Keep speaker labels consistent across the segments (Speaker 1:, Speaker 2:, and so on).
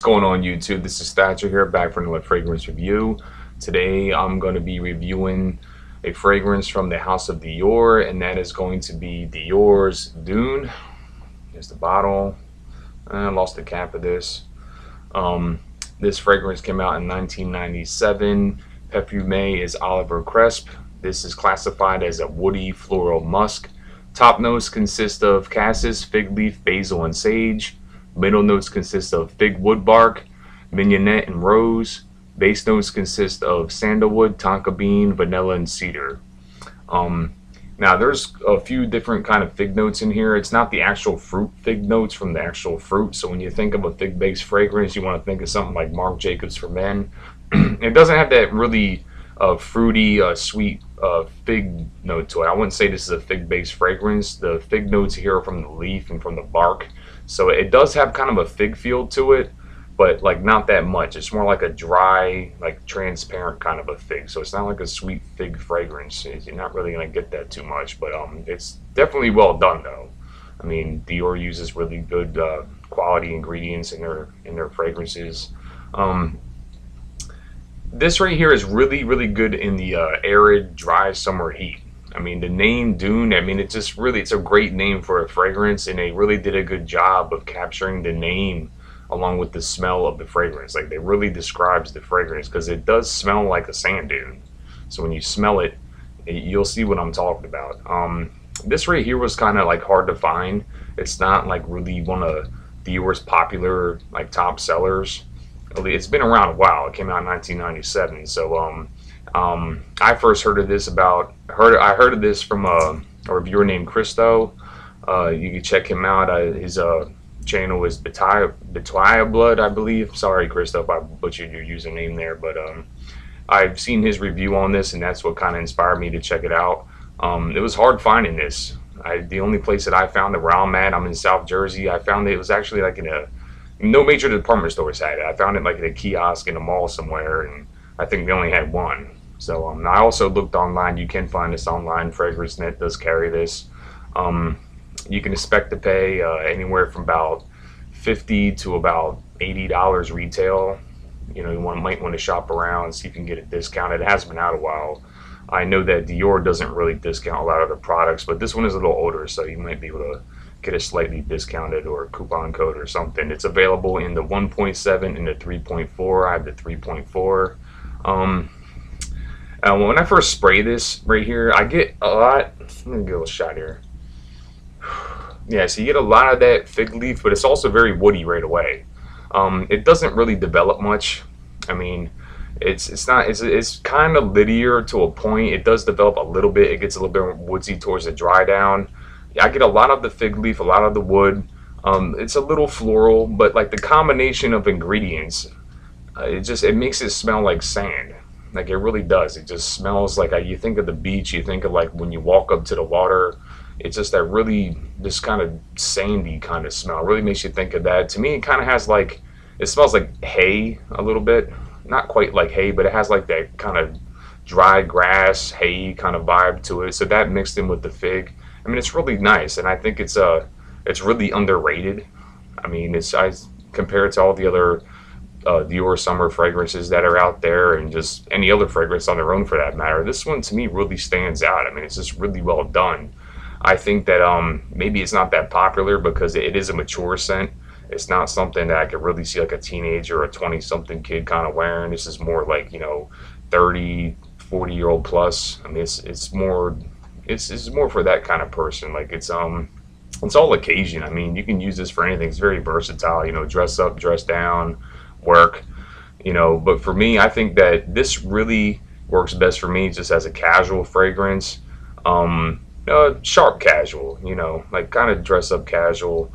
Speaker 1: What's going on YouTube? This is Thatcher here, back for another fragrance review. Today I'm going to be reviewing a fragrance from the house of Dior, and that is going to be Dior's Dune. Here's the bottle. I lost the cap of this. This fragrance came out in 1997. Perfume is Oliver Cresp. This is classified as a woody floral musk. Top notes consist of cassis, fig leaf, basil, and sage. Middle notes consist of fig wood bark, mignonette, and rose. Base notes consist of sandalwood, tonka bean, vanilla, and cedar. Now there's a few different kind of fig notes in here. It's not the actual fruit fig notes from the actual fruit. So when you think of a fig-based fragrance, you want to think of something like Marc Jacobs for Men. It doesn't have that really fruity, sweet fig note to it. I wouldn't say this is a fig-based fragrance. The fig notes here are from the leaf and from the bark. So it does have kind of a fig feel to it, but like not that much. It's more like a dry, like transparent kind of a fig. So it's not like a sweet fig fragrance. You're not really gonna get that too much, but it's definitely well done though. I mean, Dior uses really good quality ingredients in their fragrances. This right here is really good in the arid, dry summer heat. I mean, the name Dune, I mean, it's a great name for a fragrance, and they really did a good job of capturing the name along with the smell of the fragrance. Like, it really describes the fragrance because it does smell like a sand dune. So when you smell it, you'll see what I'm talking about. This right here was kind of like hard to find. It's not like really one of Dior's popular like top sellers. It's been around a while. It came out in 1997. So I first heard of this I heard of this from a reviewer named Christo. You can check him out. His channel is Betwaya Blood, I believe. Sorry, Christo, if I butchered your username there, but I've seen his review on this, and that's what kind of inspired me to check it out. It was hard finding this. The only place that I found it where I'm at, I'm in South Jersey. I found it was actually like no major department stores had it. I found it like in a kiosk in a mall somewhere, and I think they only had one. So I also looked online. You can find this online. FragranceNet does carry this. You can expect to pay anywhere from about $50 to about $80 retail. You know, might want to shop around, see if you can get it discounted. It has been out a while. I know that Dior doesn't really discount a lot of their products, but this one is a little older, so you might be able to get a slightly discounted or a coupon code or something. It's available in the 1.7 and the 3.4. I have the 3.4. When I first spray this right here, I get a lot. Let me get a little shot here. Yeah, so you get a lot of that fig leaf, but it's also very woody right away. It doesn't really develop much. I mean, it's kind of linear to a point. It does develop a little bit. It gets a little bit woodsy towards the dry down. I get a lot of the fig leaf, a lot of the wood. It's a little floral, but like the combination of ingredients, it makes it smell like sand. Like, it really does. It just smells like, you think of the beach, you think of like when you walk up to the water. It's just that really, this kind of sandy kind of smell. It really makes you think of that. To me, it kind of has like, it smells like hay a little bit. Not quite like hay, but it has like that kind of dry grass, hay kind of vibe to it. So that mixed in with the fig, I mean, it's really nice, and I think it's really underrated. I mean, I compare it to all the other Dior summer fragrances that are out there, and just any other fragrance on their own for that matter. This one to me really stands out. I mean, it's just really well done. I think that maybe it's not that popular because it is a mature scent. It's not something that I could really see like a teenager or a 20-something kid kind of wearing. This is more like, you know, 30, 40-year-old plus. I mean, it's more for that kind of person. Like, it's all occasion. I mean, you can use this for anything. It's very versatile. You know, dress up, dress down, work. You know, but for me, I think that this really works best for me just as a casual fragrance. Sharp casual. You know, like kind of dress up casual.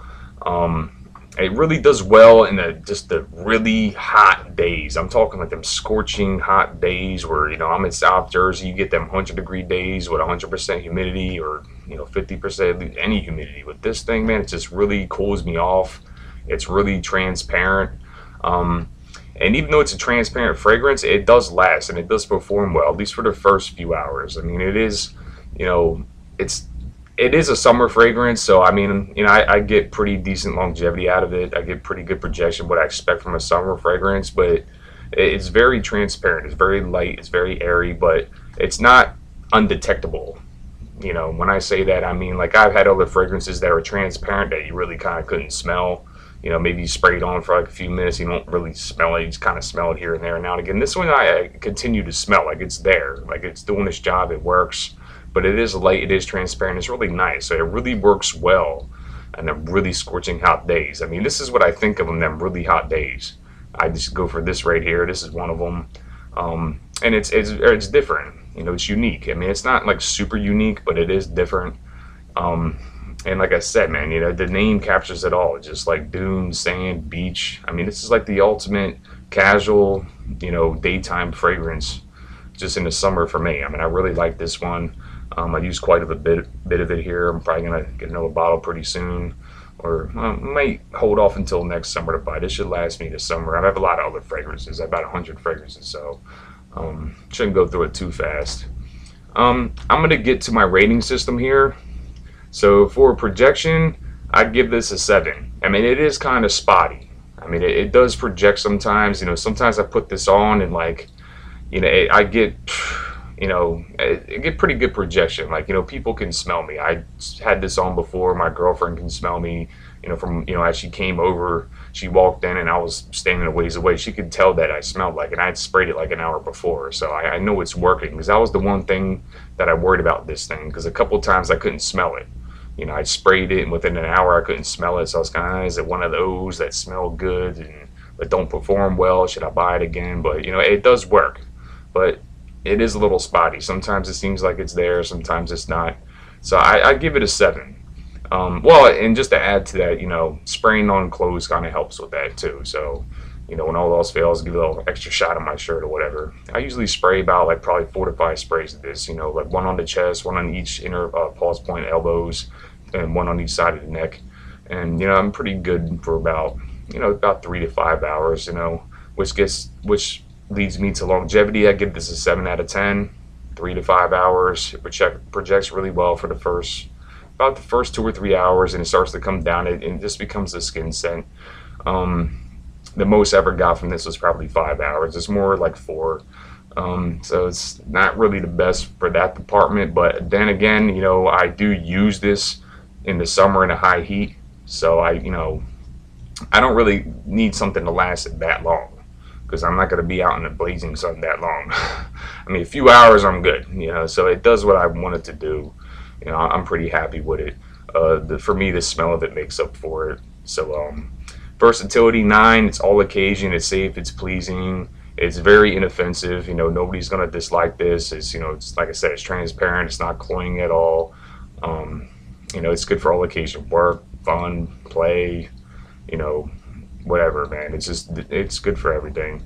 Speaker 1: It really does well in just the really hot days. I'm talking like them scorching hot days where, you know, I'm in South Jersey. You get them 100-degree days with 100% humidity, or, you know, 50% any humidity. With this thing, man, it just really cools me off. It's really transparent. And even though it's a transparent fragrance, it does last and it does perform well, at least for the first few hours. I mean, it is, you know, it's It is a summer fragrance, so I mean, I get pretty decent longevity out of it. I get pretty good projection, what I expect from a summer fragrance, but it's very transparent. It's very light. It's very airy, but it's not undetectable. When I say that, I mean, like, I've had other fragrances that are transparent that you really kind of couldn't smell. Maybe you spray it on for like a few minutes, you don't really smell it. You just kind of smell it here and there and now and again. This one I continue to smell like it's there, like it's doing its job. It works, but it is light. It is transparent. It's really nice. So it really works well on them really scorching hot days. I mean, this is what I think of on them really hot days. I just go for this right here. This is one of them, and it's different. It's unique. I mean, it's not like super unique, but it is different. And like I said, man, the name captures it all. Just like dune, sand, beach. I mean, this is like the ultimate casual, daytime fragrance, just in the summer for me. I mean, I really like this one. I use quite a bit of it here. I'm probably gonna get another bottle pretty soon, or might hold off until next summer to buy. This should last me this summer. I have a lot of other fragrances. I have about 100 fragrances, so shouldn't go through it too fast. I'm gonna get to my rating system here. So for projection, I'd give this a 7. I mean, it is kind of spotty. I mean, it does project sometimes. Sometimes I put this on and like, I get, I get pretty good projection. Like, people can smell me. I had this on before. My girlfriend can smell me. From as she came over, she walked in and I was standing a ways away. She could tell that I smelled like, and I had sprayed it like an hour before. So I know it's working, because that was the one thing that I worried about this thing. Because a couple of times I couldn't smell it. I sprayed it and within an hour I couldn't smell it. So I was kind of, is it one of those that smell good but don't perform well? Should I buy it again? But it does work, but it is a little spotty. Sometimes it seems like it's there, sometimes it's not. So I give it a 7. Well, and just to add to that, spraying on clothes kind of helps with that too. So, when all else fails, give a little extra shot on my shirt or whatever. I usually spray about like probably 4 to 5 sprays of this, like one on the chest, one on each inner pulse point, elbows, and one on each side of the neck. And, I'm pretty good for about 3 to 5 hours, which leads me to longevity. I give this a 7 out of 10, 3 to 5 hours. It projects really well for about the first 2 or 3 hours, and it starts to come down. It just becomes a skin scent. The most I ever got from this was probably 5 hours. It's more like 4. So it's not really the best for that department. But then again, I do use this in the summer in a high heat. So I don't really need something to last that long, because I'm not going to be out in the blazing sun that long. I mean, a few hours, I'm good. So it does what I want it to do. I'm pretty happy with it. For me, the smell of it makes up for it. So versatility 9. It's all occasion. It's safe. It's pleasing. It's very inoffensive. Nobody's gonna dislike this. It's it's like I said, it's transparent. It's not cloying at all. It's good for all occasion. Work, fun, play. Whatever, man. It's good for everything.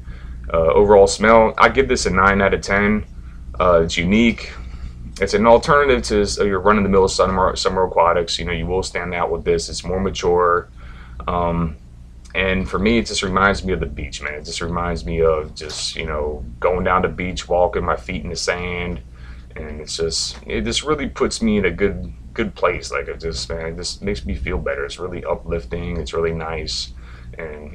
Speaker 1: Overall smell, I give this a 9 out of 10. It's unique. It's an alternative to your run-of-the-mill summer aquatics. You will stand out with this. It's more mature. And for me, it just reminds me of the beach, man. It just reminds me of just, going down the beach, walking my feet in the sand. And it just really puts me in a good place. Like, it just makes me feel better. It's really uplifting. It's really nice. And,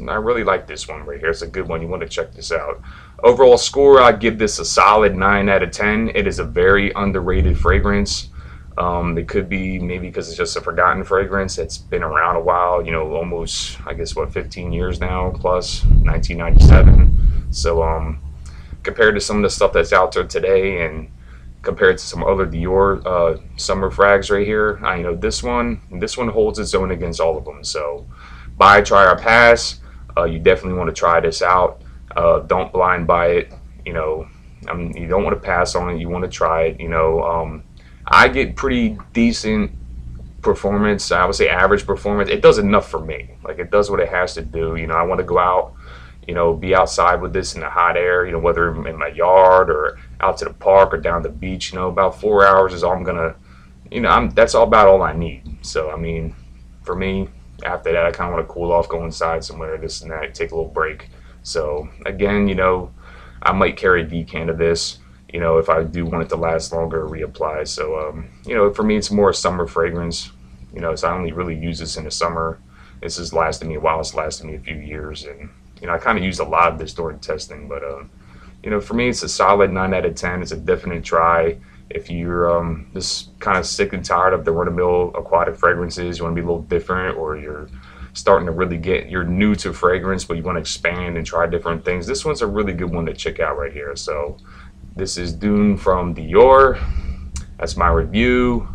Speaker 1: I really like this one right here. It's a good one. You want to check this out. Overall score, I give this a solid 9 out of 10. It is a very underrated fragrance. It could be maybe because it's just a forgotten fragrance. It's been around a while, almost, I guess, 15 years now, plus 1997. So compared to some of the stuff that's out there today, and compared to some other Dior summer frags right here, this one holds its own against all of them. So buy, try, or pass. You definitely want to try this out. Don't blind buy it. You don't want to pass on it. You want to try it. I get pretty decent performance. I would say average performance. It does enough for me. Like, it does what it has to do. I want to go out, be outside with this in the hot air, whether in my yard or out to the park or down the beach. About 4 hours is all I'm gonna, that's about all I need. So, I mean, for me, after that, I kind of want to cool off, go inside somewhere, this and that, take a little break. So, again, I might carry a decan of this. you know, if I do want it to last longer, reapply. So, you know, for me, it's more a summer fragrance. You know, so I only really use this in the summer. This has lasted me a while. It's lasted me a few years, and you know, I kind of used a lot of this during testing. But you know, for me, it's a solid 9 out of 10. It's a definite try. If you're just kind of sick and tired of the run-of-the-mill aquatic fragrances, you want to be a little different, or you're starting to really you're new to fragrance, but you want to expand and try different things, this one's a really good one to check out right here. So this is Dune from Dior. That's my review.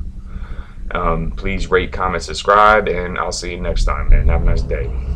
Speaker 1: Please rate, comment, subscribe, and I'll see you next time, man. Have a nice day.